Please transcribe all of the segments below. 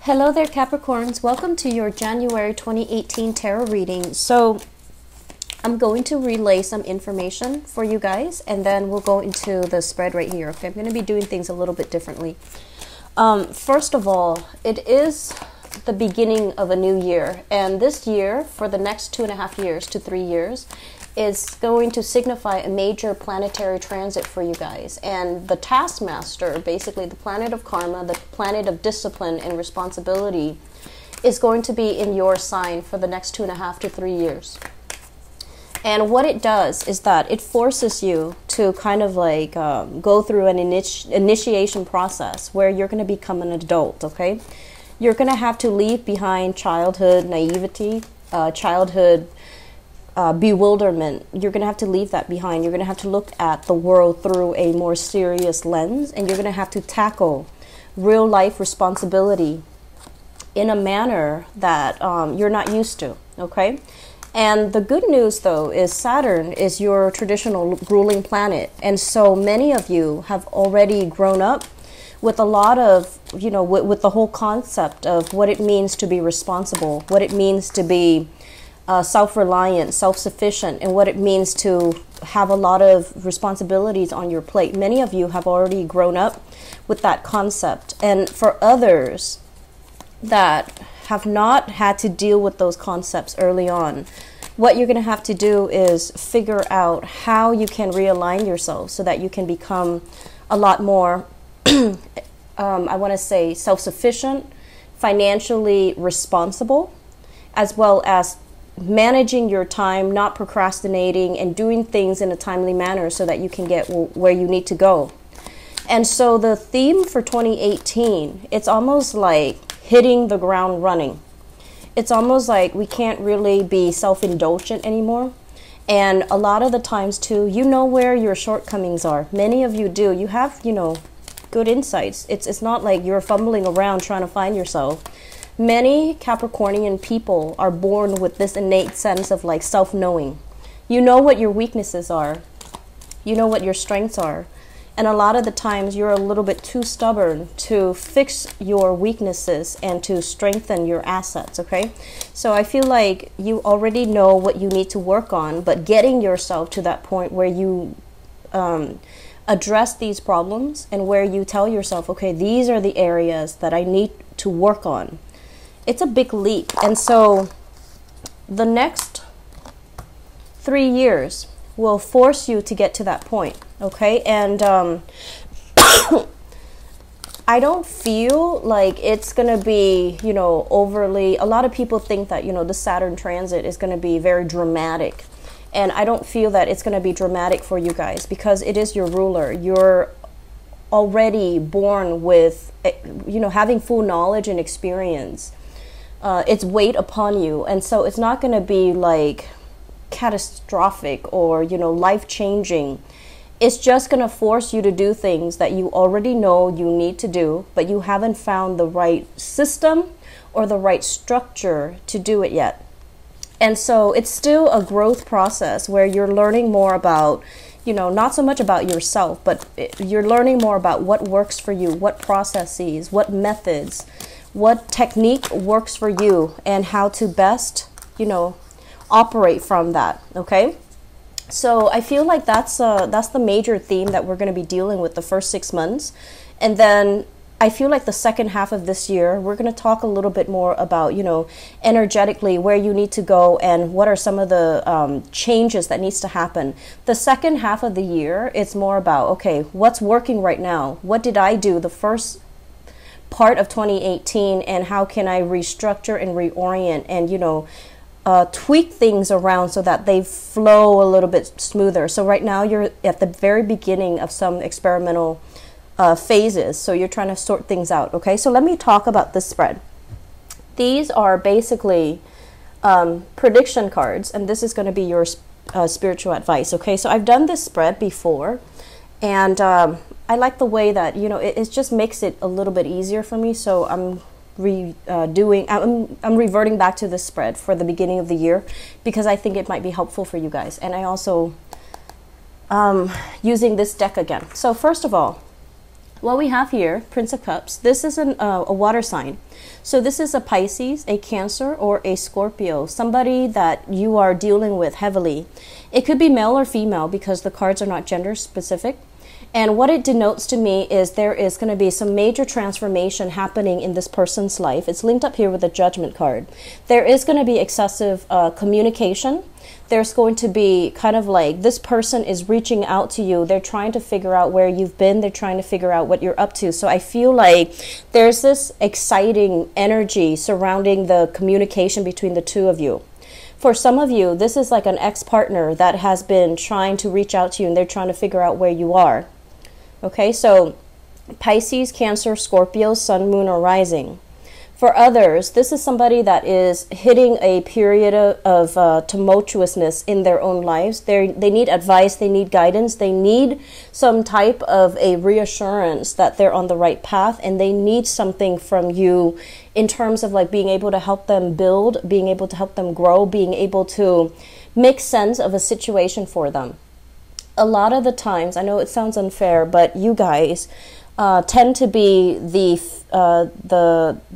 Hello there, Capricorns. Welcome to your January 2018 tarot reading. So I'm going to relay some information for you guys, and then we'll go into the spread right here. Okay, I'm going to be doing things a little bit differently. First of all, it is the beginning of a new year, and this year, for the next 2.5 years to 3 years, is going to signify a major planetary transit for you guys. And the taskmaster, basically the planet of karma, the planet of discipline and responsibility, is going to be in your sign for the next 2.5 to 3 years. And what it does is that it forces you to kind of like go through an initiation process where you're going to become an adult, okay? You're going to have to leave behind childhood naivety, childhood bewilderment. You're going to have to leave that behind. You're going to have to look at the world through a more serious lens, and you're going to have to tackle real life responsibility in a manner that you're not used to, okay? And the good news, though, is Saturn is your traditional ruling planet, and so many of you have already grown up with a lot of, you know, with the whole concept of what it means to be responsible, what it means to be self-reliant, self-sufficient, and what it means to have a lot of responsibilities on your plate. Many of you have already grown up with that concept. And for others that have not had to deal with those concepts early on, what you're going to have to do is figure out how you can realign yourself so that you can become a lot more, I want to say, self-sufficient, financially responsible, as well as managing your time, not procrastinating, and doing things in a timely manner so that you can get where you need to go. And so the theme for 2018, it's almost like hitting the ground running. It's almost like we can't really be self-indulgent anymore. And a lot of the times too, you know where your shortcomings are. Many of you do. You have, you know, good insights. It's not like you're fumbling around trying to find yourself. Many Capricornian people are born with this innate sense of like self-knowing. You know what your weaknesses are. You know what your strengths are. And a lot of the times you're a little bit too stubborn to fix your weaknesses and to strengthen your assets, okay? So I feel like you already know what you need to work on, but getting yourself to that point where you address these problems and where you tell yourself, okay, these are the areas that I need to work on. It's a big leap. And so the next 3 years will force you to get to that point, okay? And I don't feel like it's going to be, you know, overly, a lot of people think that, you know, the Saturn transit is going to be very dramatic. And I don't feel that it's going to be dramatic for you guys because it is your ruler. You're already born with, you know, having full knowledge and experience. It's weight upon you, and so it's not going to be like catastrophic or, you know, life-changing. It's just going to force you to do things that you already know you need to do, but you haven't found the right system or the right structure to do it yet. And so it's still a growth process where you're learning more about, you know, not so much about yourself, but you're learning more about what works for you, what processes, what methods, what technique works for you, and how to best, you know, operate from that, okay? So I feel like that's the major theme that we're going to be dealing with the first 6 months. And then I feel like the second half of this year, we're going to talk a little bit more about, you know, energetically where you need to go and what are some of the changes that needs to happen. The second half of the year, it's more about, okay, what's working right now? What did I do the first part of 2018, and how can I restructure and reorient and, you know, tweak things around so that they flow a little bit smoother. So right now you're at the very beginning of some experimental phases, so you're trying to sort things out, okay? So let me talk about this spread. These are basically prediction cards, and this is going to be your spiritual advice, okay? So I've done this spread before, and I like the way that, you know, it just makes it a little bit easier for me. So I'm reverting back to this spread for the beginning of the year because I think it might be helpful for you guys. And I also using this deck again. So first of all, What we have here, Prince of Cups, this is a water sign. So this is a Pisces, a Cancer, or a Scorpio, somebody that you are dealing with heavily. It could be male or female because the cards are not gender specific. And what it denotes to me is there is going to be some major transformation happening in this person's life. It's linked up here with the Judgment card. There is going to be excessive communication. There's going to be kind of like this person is reaching out to you. They're trying to figure out where you've been. They're trying to figure out what you're up to. So I feel like there's this exciting energy surrounding the communication between the two of you. For some of you, this is like an ex-partner that has been trying to reach out to you and they're trying to figure out where you are. Okay, so Pisces, Cancer, Scorpio, Sun, Moon, or Rising. For others, this is somebody that is hitting a period of tumultuousness in their own lives. They need advice, they need guidance, they need some type of a reassurance that they're on the right path, and they need something from you in terms of like being able to help them build, being able to help them grow, being able to make sense of a situation for them. A lot of the times, I know it sounds unfair, but you guys tend to be the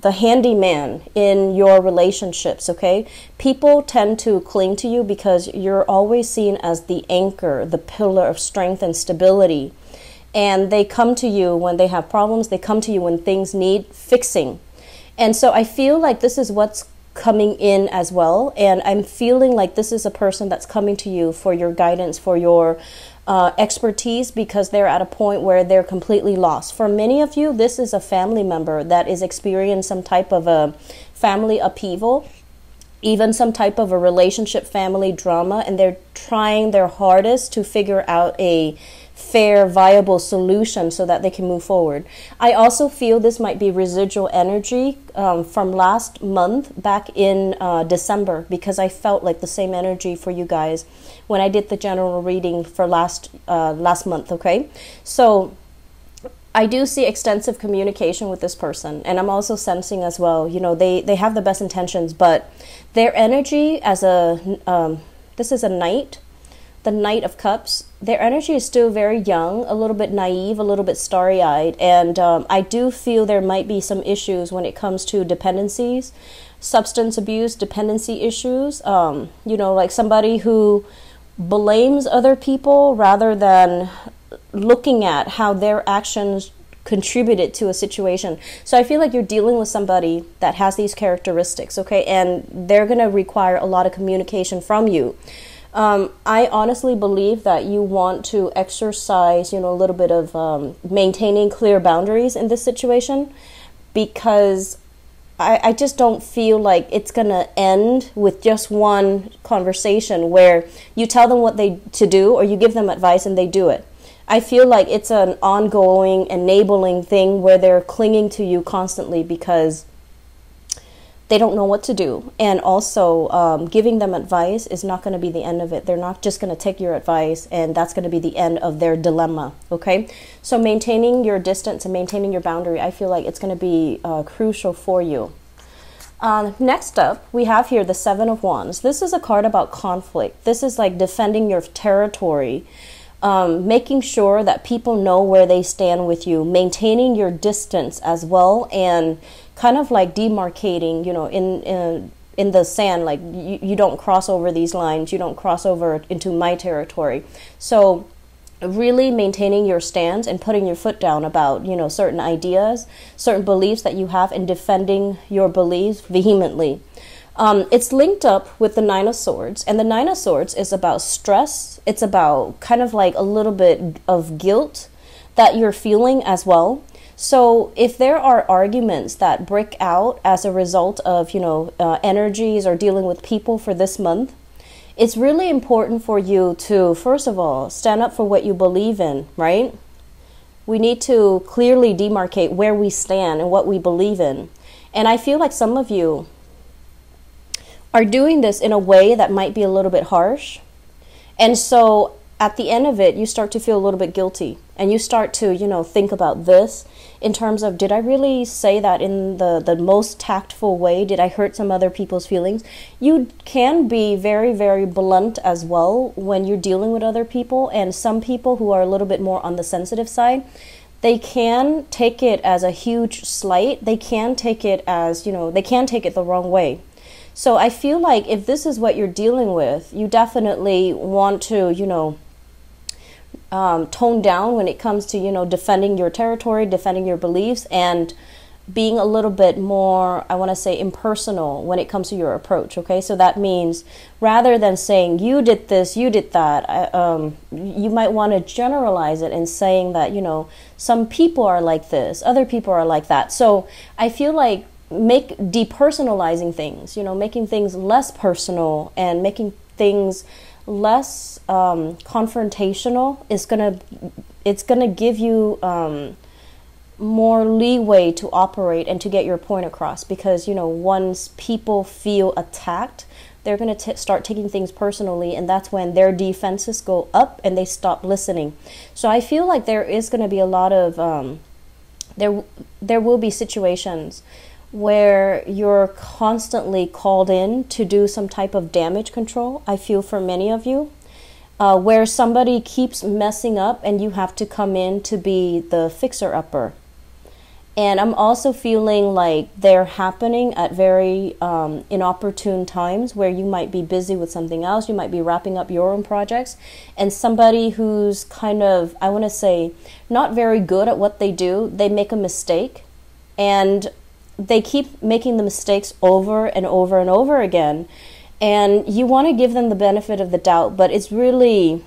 handyman in your relationships, okay? People tend to cling to you because you're always seen as the anchor, the pillar of strength and stability. And they come to you when they have problems. They come to you when things need fixing. And so I feel like this is what's coming in as well. And I'm feeling like this is a person that's coming to you for your guidance, for your expertise, because they're at a point where they're completely lost. For many of you, this is a family member that is experiencing some type of a family upheaval, even some type of a relationship family drama, and they're trying their hardest to figure out a fair, viable solution so that they can move forward. I also feel this might be residual energy from last month back in December, because I felt like the same energy for you guys when I did the general reading for last month, okay? So I do see extensive communication with this person, and I'm also sensing as well, you know, they have the best intentions, but their energy as a, this is a knight, the Knight of Cups, their energy is still very young, a little bit naive, a little bit starry-eyed, and I do feel there might be some issues when it comes to dependencies, substance abuse, dependency issues, you know, like somebody who blames other people rather than looking at how their actions contributed to a situation. So I feel like you're dealing with somebody that has these characteristics, okay, and they're going to require a lot of communication from you. I honestly believe that you want to exercise, you know, a little bit of maintaining clear boundaries in this situation, because I just don't feel like it's going to end with just one conversation where you tell them what they to do or you give them advice and they do it. I feel like it's an ongoing, enabling thing where they're clinging to you constantly because they don't know what to do. And also giving them advice is not going to be the end of it. They're not just going to take your advice and that's going to be the end of their dilemma, okay? So maintaining your distance and maintaining your boundary, I feel like it's going to be crucial for you. Next up, we have here the Seven of Wands. This is a card about conflict. This is like defending your territory, making sure that people know where they stand with you, maintaining your distance as well, and kind of like demarcating, you know, in the sand, like you don't cross over these lines, you don't cross over into my territory. So really maintaining your stance and putting your foot down about, you know, certain ideas, certain beliefs that you have, and defending your beliefs vehemently. It's linked up with the Nine of Swords, and the Nine of Swords is about stress. It's about kind of like a little bit of guilt that you're feeling as well. So if there are arguments that break out as a result of, you know, energies or dealing with people for this month, it's really important for you to, first of all, stand up for what you believe in, right? We need to clearly demarcate where we stand and what we believe in. And I feel like some of you are doing this in a way that might be a little bit harsh. And so at the end of it, you start to feel a little bit guilty. And you start to, you know, think about this in terms of, did I really say that in the most tactful way? Did I hurt some other people's feelings? You can be very, very blunt as well when you're dealing with other people. And some people who are a little bit more on the sensitive side, they can take it as a huge slight. They can take it as, they can take it the wrong way. So I feel like if this is what you're dealing with, you definitely want to, tone down when it comes to, defending your territory, defending your beliefs, and being a little bit more, I want to say, impersonal when it comes to your approach. Okay, so that means rather than saying you did this, you did that, you might want to generalize it and saying that, some people are like this, other people are like that. So I feel like depersonalizing things, making things less personal and making things less confrontational it's gonna give you more leeway to operate and to get your point across, because once people feel attacked, they're going to start taking things personally, and that's when their defenses go up and they stop listening. So I feel like there is going to be a lot of there will be situations where you're constantly called in to do some type of damage control. I feel for many of you, where somebody keeps messing up and you have to come in to be the fixer-upper. And I'm also feeling like they're happening at very inopportune times where you might be busy with something else. You might be wrapping up your own projects. And somebody who's kind of, I want to say, not very good at what they do, they make a mistake. And they keep making the mistakes over and over and over again. And you want to give them the benefit of the doubt, but it's really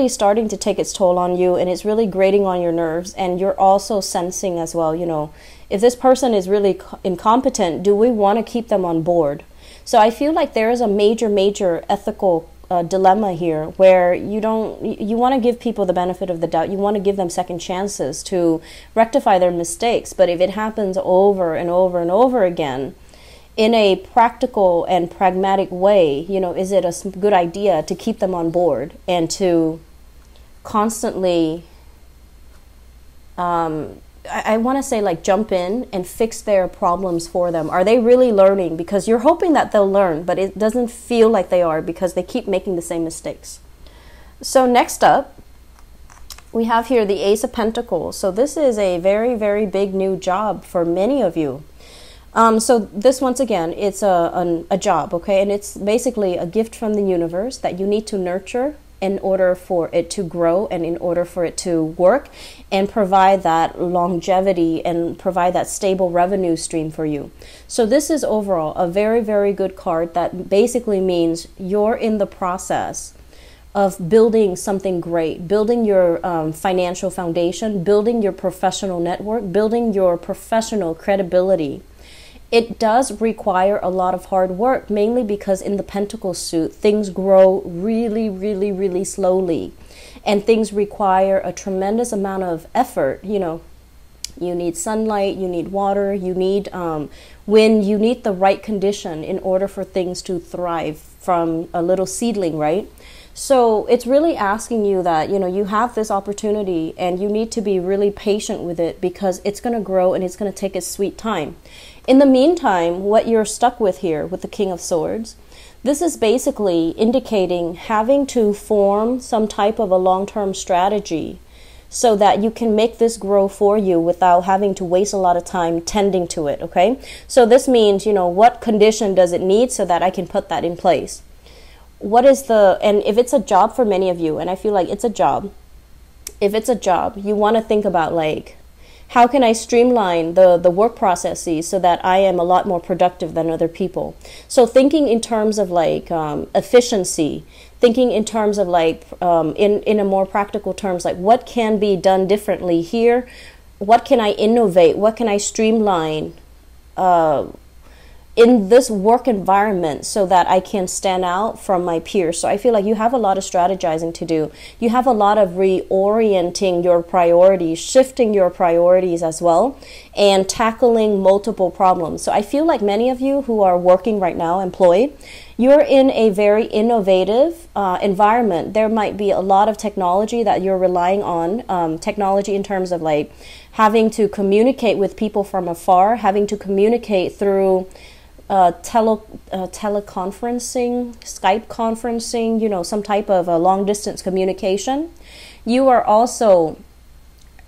starting to take its toll on you, and it's really grating on your nerves. And you're also sensing as well, if this person is really incompetent, do we want to keep them on board? So I feel like there is a major ethical dilemma here, where you want to give people the benefit of the doubt. You want to give them second chances to rectify their mistakes. But if it happens over and over and over again, in a practical and pragmatic way, is it a good idea to keep them on board and to constantly, I want to say, like, jump in and fix their problems for them? Are they really learning? Because you're hoping that they'll learn, but it doesn't feel like they are, because they keep making the same mistakes. So next up, we have here the Ace of Pentacles. So this is a very big new job for many of you. So this, once again, it's a job, okay? And it's basically a gift from the universe that you need to nurture in order for it to grow and in order for it to work and provide that longevity and provide that stable revenue stream for you. So this is overall a very good card that basically means you're in the process of building something great, building your financial foundation, building your professional network, building your professional credibility. It does require a lot of hard work, mainly because in the Pentacle suit, things grow really slowly. And things require a tremendous amount of effort. You need sunlight, you need water, you need wind, you need the right condition in order for things to thrive from a little seedling, right? So it's really asking you that, you have this opportunity and you need to be really patient with it, because it's going to grow and it's going to take its sweet time. In the meantime, what you're stuck with here with the King of Swords, this is basically indicating having to form some type of a long-term strategy so that you can make this grow for you without having to waste a lot of time tending to it, okay? So this means, what condition does it need so that I can put that in place? And if it's a job for many of you, and I feel like it's a job, if it's a job, you want to think about, like, how can I streamline the work processes so that I am a lot more productive than other people? So thinking in terms of, like, efficiency, thinking in terms of, like, in a more practical terms, like, what can be done differently here? What can I innovate? What can I streamline in this work environment so that I can stand out from my peers? So I feel like you have a lot of strategizing to do. You have a lot of reorienting your priorities, shifting your priorities as well, and tackling multiple problems. So I feel like many of you who are working right now, employed, you're in a very innovative environment. There might be a lot of technology that you're relying on, technology in terms of, like, having to communicate with people from afar, having to communicate through teleconferencing, Skype conferencing, some type of a long distance communication. You are also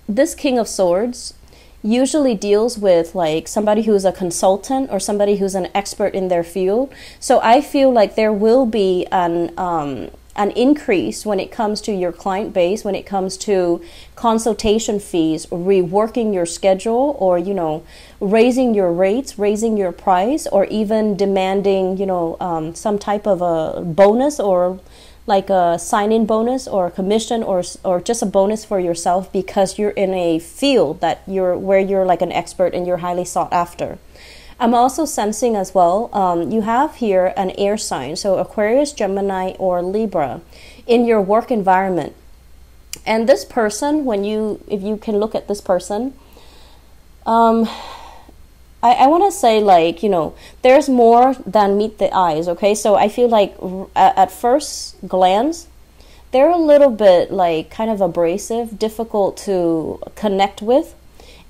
this King of Swords usually deals with like somebody who's a consultant or somebody who's an expert in their field. So I feel like there will be an increase when it comes to your client base, when it comes to consultation fees, reworking your schedule, or, you know, raising your rates, raising your price, or even demanding, you know, some type of a bonus, or like a sign-in bonus or a commission, or just a bonus for yourself because you're in a field that where you're like an expert and you're highly sought after. I'm also sensing as well, you have here an air sign, so Aquarius, Gemini, or Libra in your work environment. And this person, if you can look at this person, I want to say, like, you know, there's more than meet the eyes, okay? So I feel like at first glance, they're a little bit like kind of abrasive, difficult to connect with.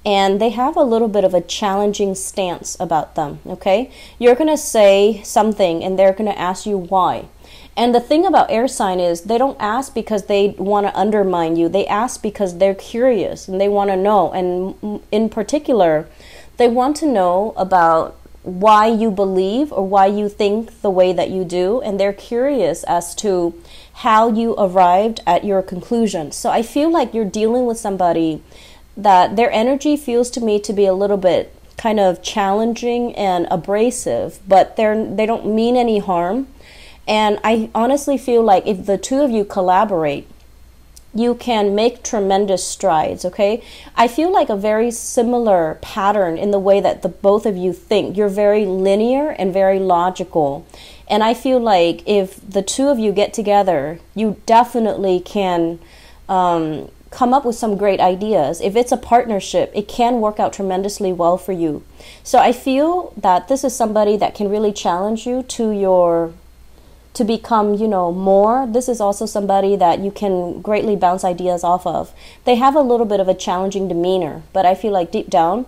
And they have a little bit of a challenging stance about them, okay? You're going to say something and they're going to ask you why. And the thing about air sign is they don't ask because they want to undermine you. They ask because they're curious and they want to know. And in particular, they want to know about why you believe or why you think the way that you do. And they're curious as to how you arrived at your conclusion. So I feel like you're dealing with somebody that their energy feels to me to be a little bit kind of challenging and abrasive, but they don't mean any harm. And I honestly feel like if the two of you collaborate, you can make tremendous strides, okay? I feel like a very similar pattern in the way that the both of you think. You're very linear and very logical. And I feel like if the two of you get together, you definitely can come up with some great ideas. If it's a partnership, it can work out tremendously well for you. So I feel that this is somebody that can really challenge you to become, you know, more. This is also somebody that you can greatly bounce ideas off of. They have a little bit of a challenging demeanor, but I feel like deep down,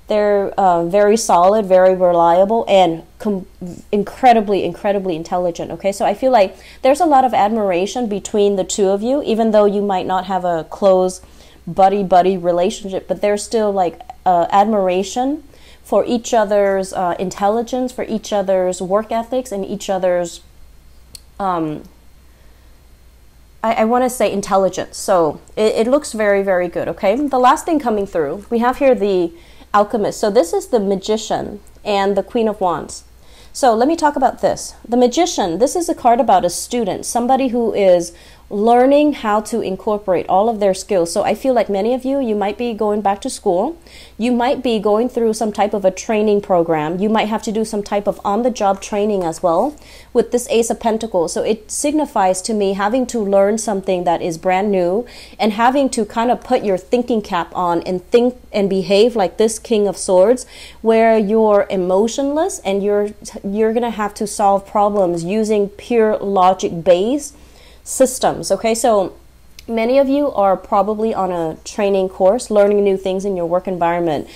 they're very solid, very reliable, and incredibly, incredibly intelligent, okay? So I feel like there's a lot of admiration between the two of you, even though you might not have a close buddy-buddy relationship, but there's still like admiration for each other's intelligence, for each other's work ethics, and each other's, I want to say intelligence. So it looks very, very good, okay? The last thing coming through, we have here the Alchemist. So this is the Magician and the Queen of Wands. So let me talk about this. The Magician, this is a card about a student, somebody who is learning how to incorporate all of their skills. So I feel like many of you might be going back to school. You might be going through some type of a training program. You might have to do some type of on-the-job training as well with this Ace of Pentacles. So it signifies to me having to learn something that is brand new and having to kind of put your thinking cap on and think and behave like this King of Swords, where you're emotionless and you're going to have to solve problems using pure logic-based systems, okay? So many of you are probably on a training course, learning new things in your work environment,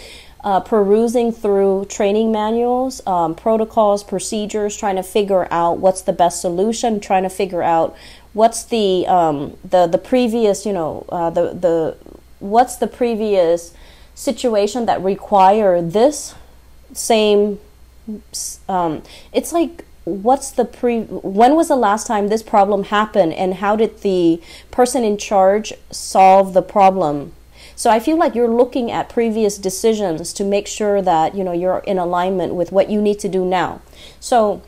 perusing through training manuals, protocols, procedures, trying to figure out what's the best solution, trying to figure out what's the previous, you know, what's the previous situation that require this same, it's like, when was the last time this problem happened, and how did the person in charge solve the problem? So I feel like you're looking at previous decisions to make sure that, you know, you're in alignment with what you need to do now. So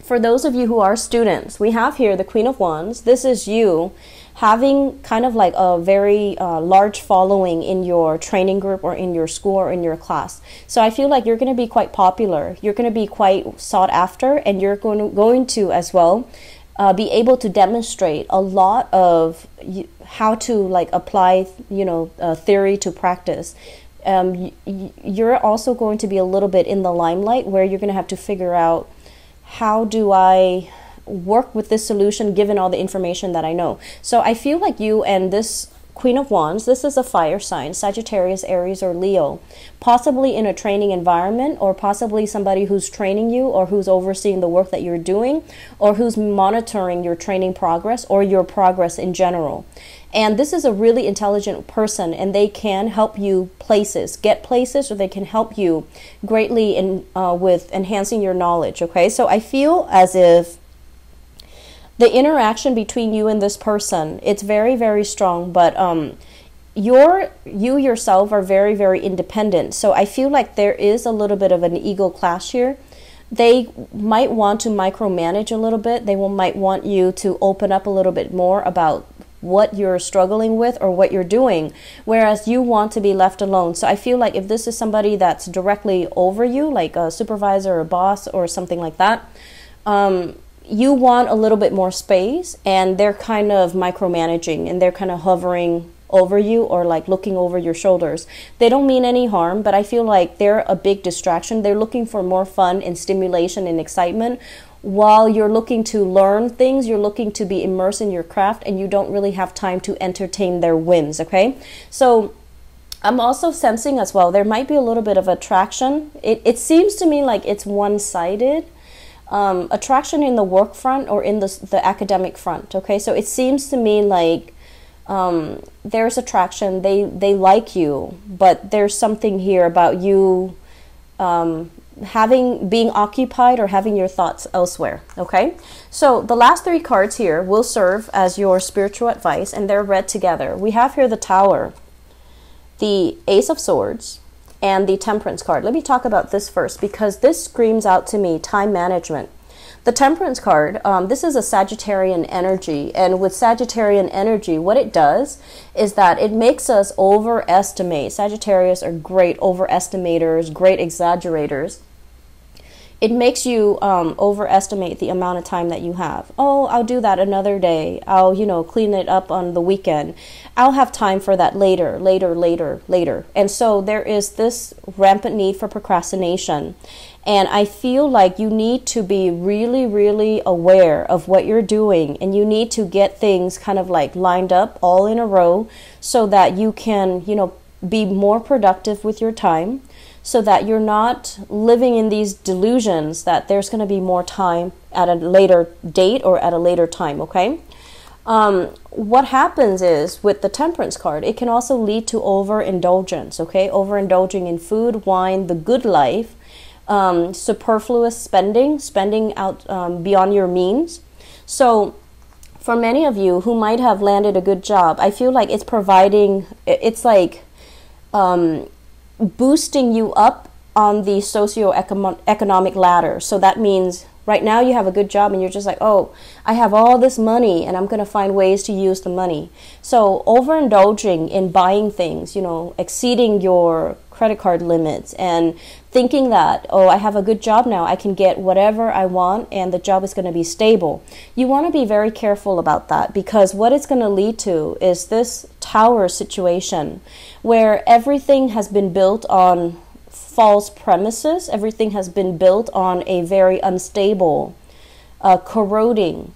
for those of you who are students, we have here the Queen of Wands. This is you having kind of like a very large following in your training group or in your school or in your class. So I feel like you're going to be quite popular. You're going to be quite sought after, and you're going to as well be able to demonstrate a lot of how to like apply, you know, theory to practice. You're also going to be a little bit in the limelight, where you're going to have to figure out, how do I work with this solution given all the information that I know? So I feel like you and this Queen of Wands, this is a fire sign, Sagittarius, Aries, or Leo, possibly in a training environment, or possibly somebody who's training you or who's overseeing the work that you're doing, or who's monitoring your training progress or your progress in general. And this is a really intelligent person, and they can help you get places, or they can help you greatly with enhancing your knowledge, okay? So I feel as if the interaction between you and this person, it's very, very strong, but you yourself are very, very independent. So I feel like there is a little bit of an ego clash here. They might want to micromanage a little bit. They might want you to open up a little bit more about what you're struggling with or what you're doing, whereas you want to be left alone. So I feel like if this is somebody that's directly over you, like a supervisor or a boss or something like that, you want a little bit more space, and they're kind of micromanaging, and they're kind of hovering over you, or like looking over your shoulders. They don't mean any harm, but I feel like they're a big distraction. They're looking for more fun and stimulation and excitement, while you're looking to learn things, you're looking to be immersed in your craft, and you don't really have time to entertain their whims, okay? So I'm also sensing as well, there might be a little bit of attraction. It seems to me like it's one-sided. Attraction in the work front or in the academic front, okay? So it seems to me like there's attraction, they like you, but there's something here about you being occupied or having your thoughts elsewhere, okay? So the last three cards here will serve as your spiritual advice, and they're read together. We have here the Tower, the Ace of Swords, and the Temperance card. Let me talk about this first, because this screams out to me time management. The Temperance card, this is a Sagittarian energy, and with Sagittarian energy, what it does is that it makes us overestimate. Sagittarius are great overestimators, great exaggerators. It makes you overestimate the amount of time that you have. Oh, I'll do that another day. I'll, clean it up on the weekend. I'll have time for that later. And so there is this rampant need for procrastination. And I feel like you need to be really, really aware of what you're doing. And you need to get things kind of like lined up all in a row, so that you can, be more productive with your time, so that you're not living in these delusions that there's going to be more time at a later date or at a later time, okay? What happens is, with the Temperance card, it can also lead to overindulgence, okay? Overindulging in food, wine, the good life, superfluous spending out beyond your means. So for many of you who might have landed a good job, I feel like it's like boosting you up on the socio-economic ladder. So that means right now you have a good job and you're just like, oh, I have all this money and I'm going to find ways to use the money. So overindulging in buying things, exceeding your credit card limits and thinking that, oh, I have a good job now, I can get whatever I want and the job is going to be stable. You want to be very careful about that, because what it's going to lead to is this Tower situation where everything has been built on false premises. Everything has been built on a very unstable, corroding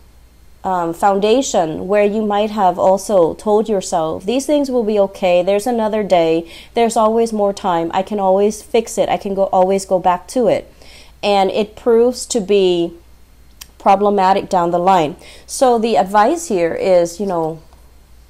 foundation, where you might have also told yourself, these things will be okay, there's another day, there's always more time, I can always fix it, I can always go back to it. And it proves to be problematic down the line. So the advice here is,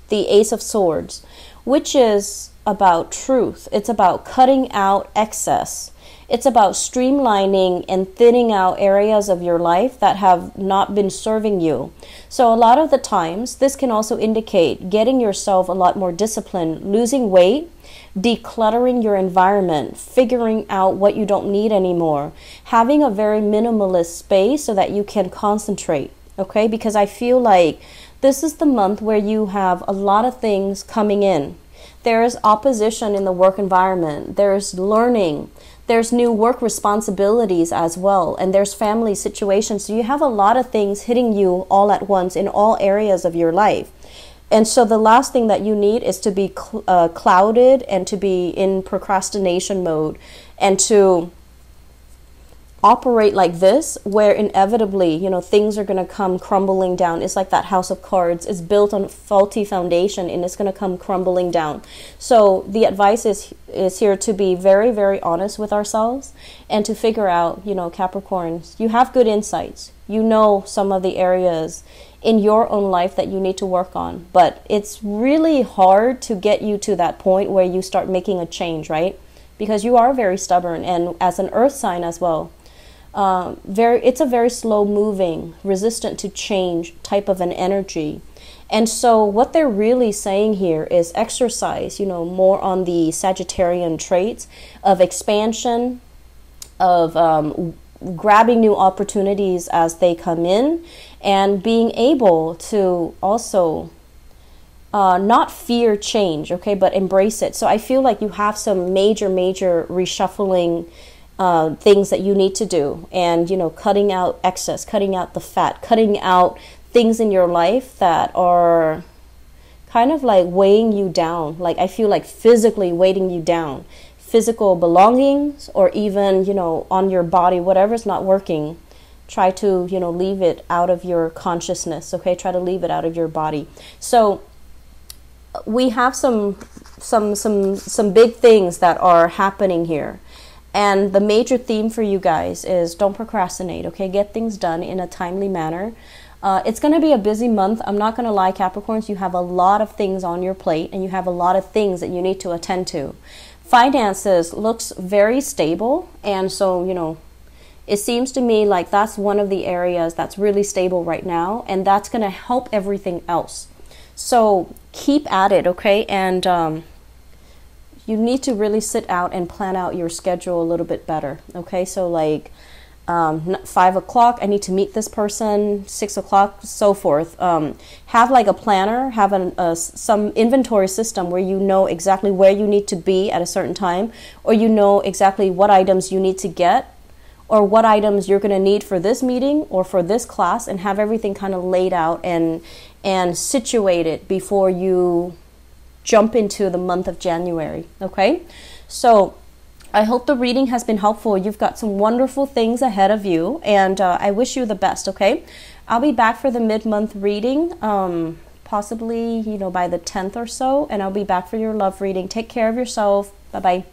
the Ace of Swords, which is about truth. It's about cutting out excess. It's about streamlining and thinning out areas of your life that have not been serving you. So a lot of the times, this can also indicate getting yourself a lot more disciplined, losing weight, decluttering your environment, figuring out what you don't need anymore, having a very minimalist space so that you can concentrate, okay? Because I feel like this is the month where you have a lot of things coming in. There is opposition in the work environment. There's learning. There's new work responsibilities as well. And there's family situations. So you have a lot of things hitting you all at once in all areas of your life. And so the last thing that you need is to be clouded and to be in procrastination mode and to operate like this, where inevitably, you know, things are going to come crumbling down. It's like that house of cards. It's built on a faulty foundation and it's going to come crumbling down. So the advice is here to be very, very honest with ourselves and to figure out, you know, Capricorns, you have good insights. You know some of the areas in your own life that you need to work on, but it's really hard to get you to that point where you start making a change, right? Because you are very stubborn, and as an earth sign as well, it's a very slow moving, resistant to change type of an energy. And so what they're really saying here is exercise, you know, more on the Sagittarian traits of expansion, of grabbing new opportunities as they come in, and being able to also not fear change, okay, but embrace it. So I feel like you have some major reshuffling things that you need to do, and, you know, cutting out excess, cutting out the fat, cutting out things in your life that are kind of like weighing you down. Like, I feel like physically weighing you down, physical belongings, or even, you know, on your body, whatever's not working, try to, you know, leave it out of your consciousness, okay? Try to leave it out of your body. So we have some big things that are happening here. And the major theme for you guys is don't procrastinate, okay? Get things done in a timely manner. It's going to be a busy month. I'm not going to lie, Capricorns. You have a lot of things on your plate, and you have a lot of things that you need to attend to. Finances looks very stable, and so, you know, it seems to me like that's one of the areas that's really stable right now, and that's going to help everything else. So keep at it, okay? And you need to really sit out and plan out your schedule a little bit better, okay? So like 5 o'clock, I need to meet this person, 6 o'clock, so forth. Have like a planner, have some inventory system where you know exactly where you need to be at a certain time, or you know exactly what items you need to get, or what items you're going to need for this meeting or for this class, and have everything kind of laid out and situated before you jump into the month of January, okay? So I hope the reading has been helpful. You've got some wonderful things ahead of you, and I wish you the best, okay? I'll be back for the mid-month reading, possibly, you know, by the 10th or so, and I'll be back for your love reading. Take care of yourself. Bye-bye.